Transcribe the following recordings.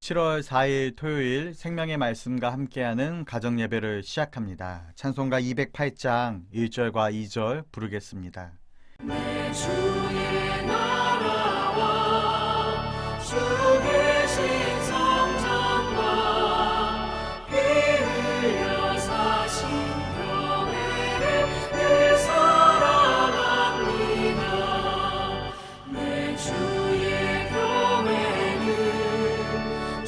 7월 4일 토요일 생명의 말씀과 함께하는 가정예배를 시작합니다. 찬송가 208장 1절과 2절 부르겠습니다. 내 주의 나라와 주 계신 성전과 피 흘려 사신 교회를 늘 사랑합니다. 내 주의 교회는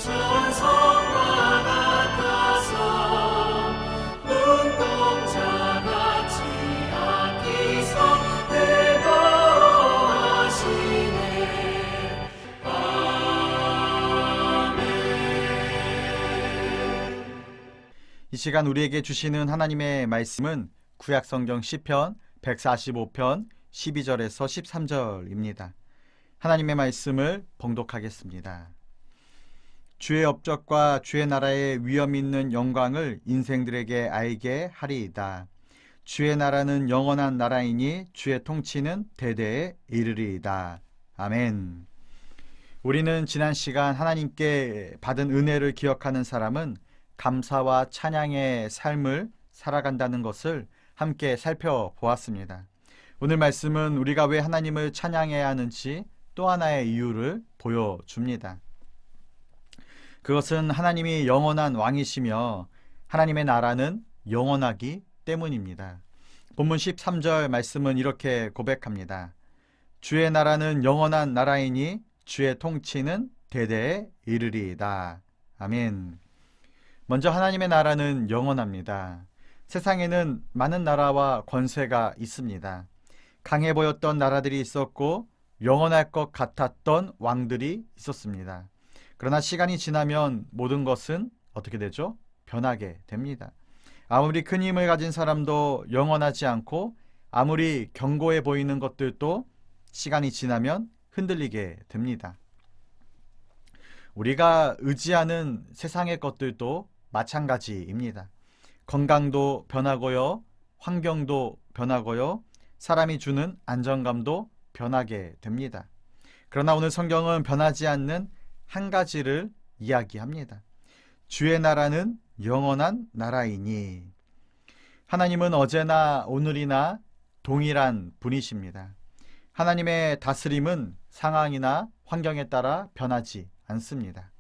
전성과 같아서 눈동자같이 아끼사 이 시간 우리에게 주시는 하나님의 말씀은 구약성경 시편 145편 12절에서 13절입니다. 하나님의 말씀을 봉독하겠습니다. 주의 업적과 주의 나라의 위엄 있는 영광을 인생들에게 알게 하리이다. 주의 나라는 영원한 나라이니 주의 통치는 대대에 이르리이다. 아멘. 우리는 지난 시간 하나님께 받은 은혜를 기억하는 사람은 감사와 찬양의 삶을 살아간다는 것을 함께 살펴보았습니다. 오늘 말씀은 우리가 왜 하나님을 찬양해야 하는지 또 하나의 이유를 보여줍니다. 그것은 하나님이 영원한 왕이시며 하나님의 나라는 영원하기 때문입니다. 본문 13절 말씀은 이렇게 고백합니다. 주의 나라는 영원한 나라이니 주의 통치는 대대에 이르리이다. 아멘. 먼저 하나님의 나라는 영원합니다. 세상에는 많은 나라와 권세가 있습니다. 강해 보였던 나라들이 있었고 영원할 것 같았던 왕들이 있었습니다. 그러나 시간이 지나면 모든 것은 어떻게 되죠? 변하게 됩니다. 아무리 큰 힘을 가진 사람도 영원하지 않고 아무리 견고해 보이는 것들도 시간이 지나면 흔들리게 됩니다. 우리가 의지하는 세상의 것들도 마찬가지입니다. 건강도 변하고요, 환경도 변하고요, 사람이 주는 안정감도 변하게 됩니다. 그러나 오늘 성경은 변하지 않는 한 가지를 이야기합니다. 주의 나라는 영원한 나라이니. 하나님은 어제나 오늘이나 동일한 분이십니다. 하나님의 다스림은 상황이나 환경에 따라 변하지 않습니다.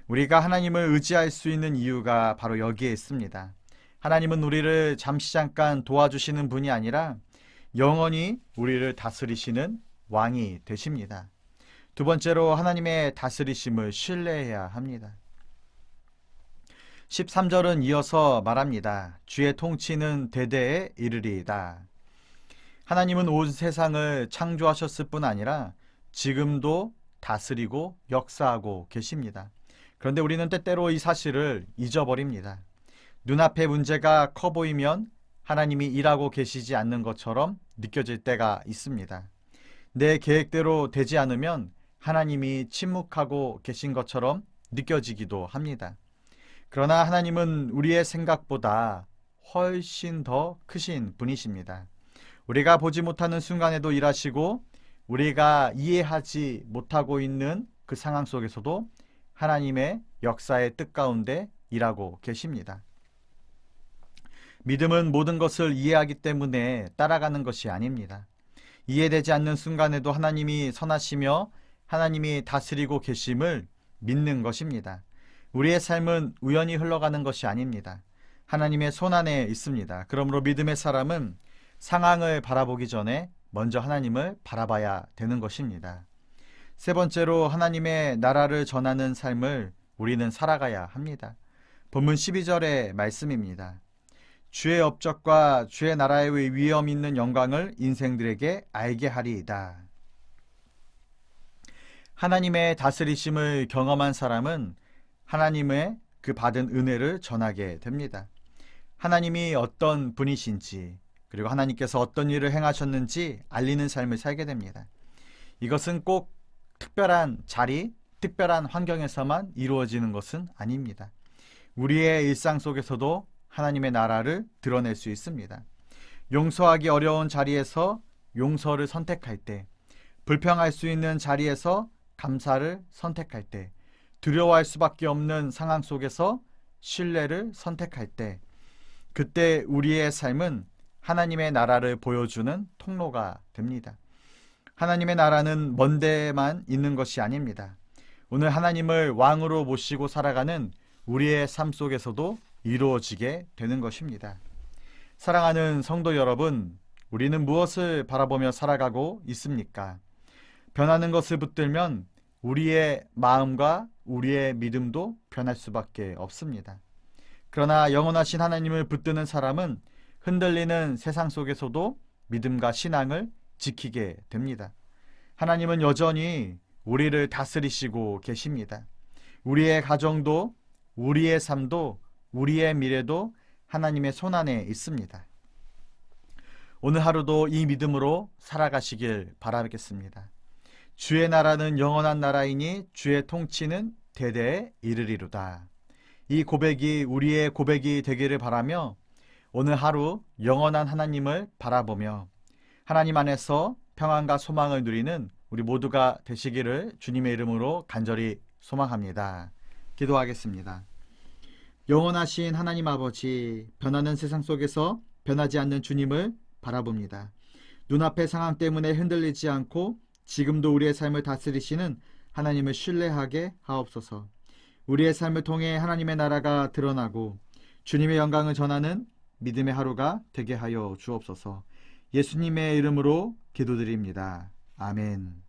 우리가 하나님을 의지할 수 있는 이유가 바로 여기에 있습니다. 하나님은 우리를 잠시 잠깐 도와주시는 분이 아니라 영원히 우리를 다스리시는 왕이 되십니다. 두 번째로 하나님의 다스리심을 신뢰해야 합니다. 13절은 이어서 말합니다. 주의 통치는 대대에 이르리이다. 하나님은 온 세상을 창조하셨을 뿐 아니라 지금도 다스리고 역사하고 계십니다. 그런데 우리는 때때로 이 사실을 잊어버립니다. 눈앞에 문제가 커 보이면 하나님이 일하고 계시지 않는 것처럼 느껴질 때가 있습니다. 내 계획대로 되지 않으면 하나님이 침묵하고 계신 것처럼 느껴지기도 합니다. 그러나 하나님은 우리의 생각보다 훨씬 더 크신 분이십니다. 우리가 보지 못하는 순간에도 일하시고 우리가 이해하지 못하고 있는 그 상황 속에서도 하나님의 역사의 뜻 가운데 일하고 계십니다. 믿음은 모든 것을 이해하기 때문에 따라가는 것이 아닙니다. 이해되지 않는 순간에도 하나님이 선하시며 하나님이 다스리고 계심을 믿는 것입니다. 우리의 삶은 우연히 흘러가는 것이 아닙니다. 하나님의 손 안에 있습니다. 그러므로 믿음의 사람은 상황을 바라보기 전에 먼저 하나님을 바라봐야 되는 것입니다. 세 번째로 하나님의 나라를 전하는 삶을 우리는 살아가야 합니다. 본문 12절의 말씀입니다. 주의 업적과 주의 나라의 위엄 있는 영광을 인생들에게 알게 하리이다. 하나님의 다스리심을 경험한 사람은 하나님의 그 받은 은혜를 전하게 됩니다. 하나님이 어떤 분이신지 그리고 하나님께서 어떤 일을 행하셨는지 알리는 삶을 살게 됩니다. 이것은 꼭 특별한 자리, 특별한 환경에서만 이루어지는 것은 아닙니다. 우리의 일상 속에서도 하나님의 나라를 드러낼 수 있습니다. 용서하기 어려운 자리에서 용서를 선택할 때, 불평할 수 있는 자리에서 감사를 선택할 때, 두려워할 수밖에 없는 상황 속에서 신뢰를 선택할 때, 그때 우리의 삶은 하나님의 나라를 보여주는 통로가 됩니다. 하나님의 나라는 먼 데만 있는 것이 아닙니다. 오늘 하나님을 왕으로 모시고 살아가는 우리의 삶 속에서도 이루어지게 되는 것입니다. 사랑하는 성도 여러분, 우리는 무엇을 바라보며 살아가고 있습니까? 변하는 것을 붙들면 우리의 마음과 우리의 믿음도 변할 수밖에 없습니다. 그러나 영원하신 하나님을 붙드는 사람은 흔들리는 세상 속에서도 믿음과 신앙을 지키게 됩니다. 하나님은 여전히 우리를 다스리시고 계십니다. 우리의 가정도, 우리의 삶도, 우리의 미래도 하나님의 손안에 있습니다. 오늘 하루도 이 믿음으로 살아가시길 바라겠습니다. 주의 나라는 영원한 나라이니 주의 통치는 대대에 이르리로다. 이 고백이 우리의 고백이 되기를 바라며 오늘 하루 영원한 하나님을 바라보며 하나님 안에서 평안과 소망을 누리는 우리 모두가 되시기를 주님의 이름으로 간절히 소망합니다. 기도하겠습니다. 영원하신 하나님 아버지, 변하는 세상 속에서 변하지 않는 주님을 바라봅니다. 눈앞의 상황 때문에 흔들리지 않고 지금도 우리의 삶을 다스리시는 하나님을 신뢰하게 하옵소서. 우리의 삶을 통해 하나님의 나라가 드러나고 주님의 영광을 전하는 믿음의 하루가 되게 하여 주옵소서. 예수님의 이름으로 기도드립니다. 아멘.